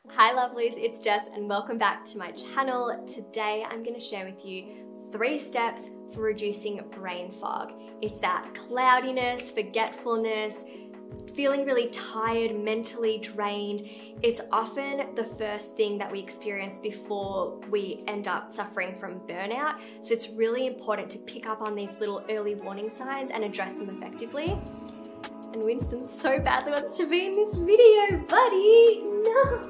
Hi lovelies, it's Jess and welcome back to my channel. Today I'm going to share with you 3 steps for reducing brain fog. It's that cloudiness, forgetfulness, feeling really tired, mentally drained. It's often the first thing that we experience before we end up suffering from burnout. So it's really important to pick up on these little early warning signs and address them effectively. And Winston so badly wants to be in this video, buddy, no!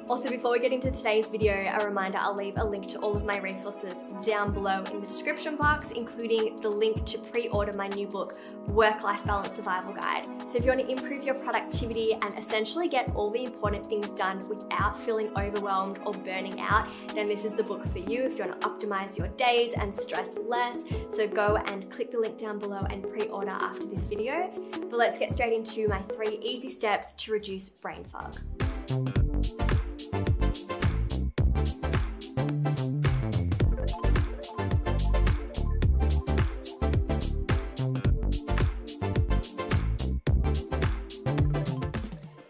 Also, before we get into today's video, a reminder, I'll leave a link to all of my resources down below in the description box, including the link to pre-order my new book, Work-Life Balance Survival Guide. So if you want to improve your productivity and essentially get all the important things done without feeling overwhelmed or burning out, then this is the book for you if you want to optimize your days and stress less. So go and click the link down below and pre-order after this video. But let's get straight into my 3 easy steps to reduce brain fog.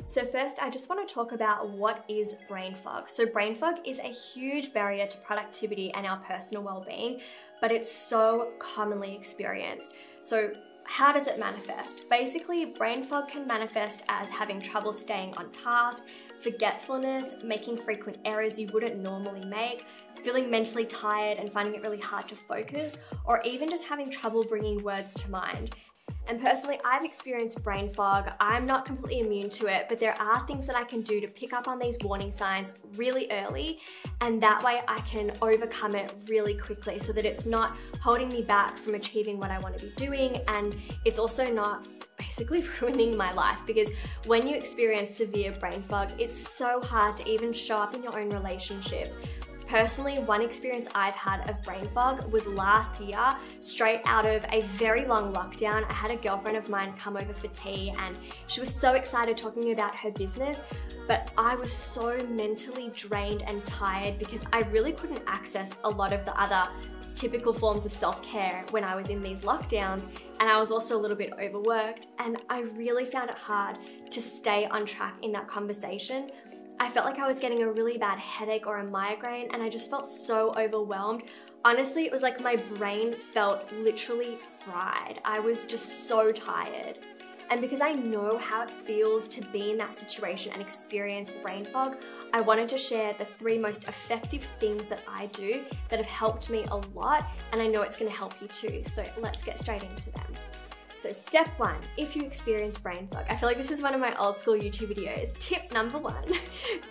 So first, I just want to talk about what is brain fog. So brain fog is a huge barrier to productivity and our personal well-being, but it's so commonly experienced. So how does it manifest? Basically, brain fog can manifest as having trouble staying on task, forgetfulness, making frequent errors you wouldn't normally make, feeling mentally tired and finding it really hard to focus, or even just having trouble bringing words to mind. And personally, I've experienced brain fog. I'm not completely immune to it, but there are things that I can do to pick up on these warning signs really early, and that way I can overcome it really quickly so that it's not holding me back from achieving what I want to be doing, and it's also not basically ruining my life, because when you experience severe brain fog, it's so hard to even show up in your own relationships. Personally, one experience I've had of brain fog was last year, straight out of a very long lockdown. I had a girlfriend of mine come over for tea and she was so excited talking about her business, but I was so mentally drained and tired because I really couldn't access a lot of the other typical forms of self-care when I was in these lockdowns, and I was also a little bit overworked, and I really found it hard to stay on track in that conversation. I felt like I was getting a really bad headache or a migraine, and I just felt so overwhelmed. Honestly, it was like my brain felt literally fried. I was just so tired. And because I know how it feels to be in that situation and experience brain fog, I wanted to share the 3 most effective things that I do that have helped me a lot, and I know it's going to help you too. So let's get straight into them. So step 1, if you experience brain fog. I feel like this is one of my old school YouTube videos. Tip number 1,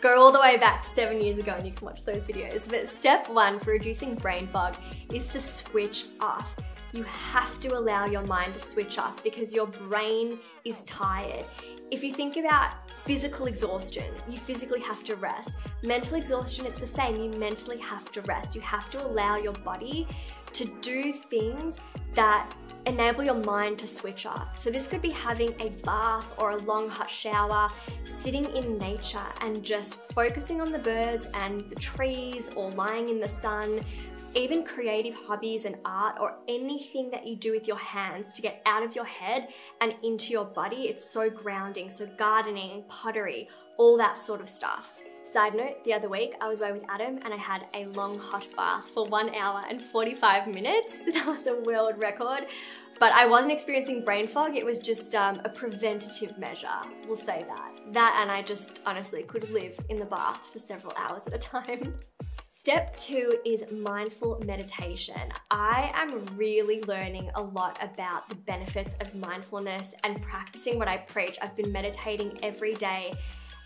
go all the way back 7 years ago and you can watch those videos. But step 1 for reducing brain fog is to switch off. You have to allow your mind to switch off because your brain is tired. If you think about physical exhaustion, you physically have to rest. Mental exhaustion, it's the same. You mentally have to rest. You have to allow your body to do things that enable your mind to switch off. So this could be having a bath or a long hot shower, sitting in nature and just focusing on the birds and the trees, or lying in the sun. Even creative hobbies and art, or anything that you do with your hands to get out of your head and into your body. It's so grounding. So gardening, pottery, all that sort of stuff. Side note, the other week I was away with Adam and I had a long hot bath for 1 hour and 45 minutes. That was a world record. But I wasn't experiencing brain fog. It was just a preventative measure, we'll say that. That, and I just honestly could live in the bath for several hours at a time. Step 2 is mindful meditation. I am really learning a lot about the benefits of mindfulness and practicing what I preach. I've been meditating every day,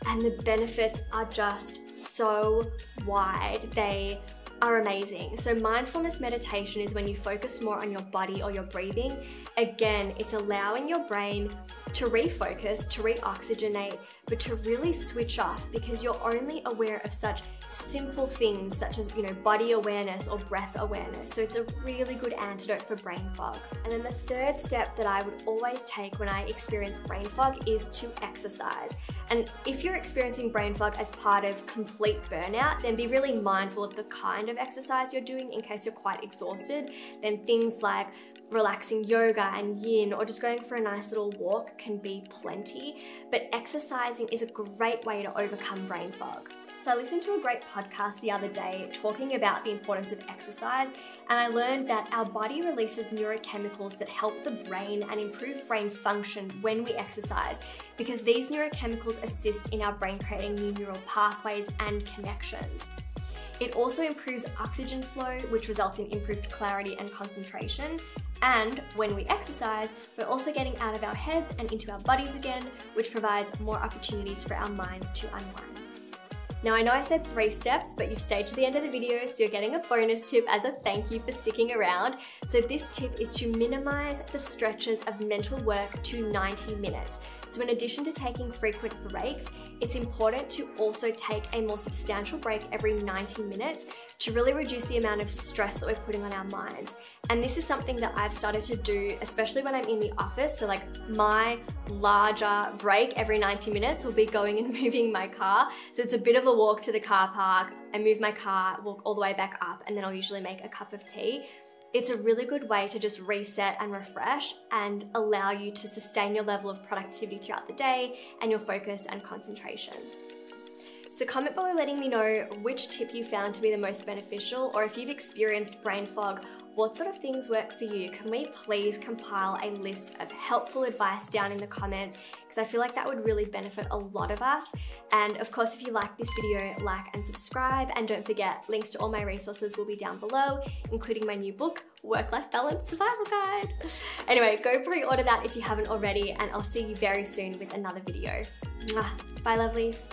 and the benefits are just so wide. They are amazing. So mindfulness meditation is when you focus more on your body or your breathing. Again, it's allowing your brain to refocus, to reoxygenate, but to really switch off, because you're only aware of such simple things such as, body awareness or breath awareness. So it's a really good antidote for brain fog. And then the 3rd step that I would always take when I experience brain fog is to exercise. And if you're experiencing brain fog as part of complete burnout, then be really mindful of the kind of exercise you're doing in case you're quite exhausted. Then things like relaxing yoga and yin, or just going for a nice little walk can be plenty, but exercising is a great way to overcome brain fog. So I listened to a great podcast the other day talking about the importance of exercise, and I learned that our body releases neurochemicals that help the brain and improve brain function when we exercise, because these neurochemicals assist in our brain creating new neural pathways and connections. It also improves oxygen flow, which results in improved clarity and concentration. And when we exercise, we're also getting out of our heads and into our bodies again, which provides more opportunities for our minds to unwind. Now, I know I said 3 steps, but you've stayed to the end of the video, so you're getting a bonus tip as a thank you for sticking around. So this tip is to minimize the stretches of mental work to 90 minutes. So in addition to taking frequent breaks, it's important to also take a more substantial break every 90 minutes to really reduce the amount of stress that we're putting on our minds. And this is something that I've started to do, especially when I'm in the office. So like my larger break every 90 minutes will be going and moving my car. So it's a bit of a walk to the car park, I move my car, walk all the way back up, and then I'll usually make a cup of tea. It's a really good way to just reset and refresh and allow you to sustain your level of productivity throughout the day and your focus and concentration. So comment below letting me know which tip you found to be the most beneficial, or if you've experienced brain fog, what sort of things work for you? Can we please compile a list of helpful advice down in the comments? Because I feel like that would really benefit a lot of us. And of course, if you like this video, like and subscribe. And don't forget, links to all my resources will be down below, including my new book, Work-Life Balance Survival Guide. Anyway, go pre-order that if you haven't already, and I'll see you very soon with another video. Bye, lovelies.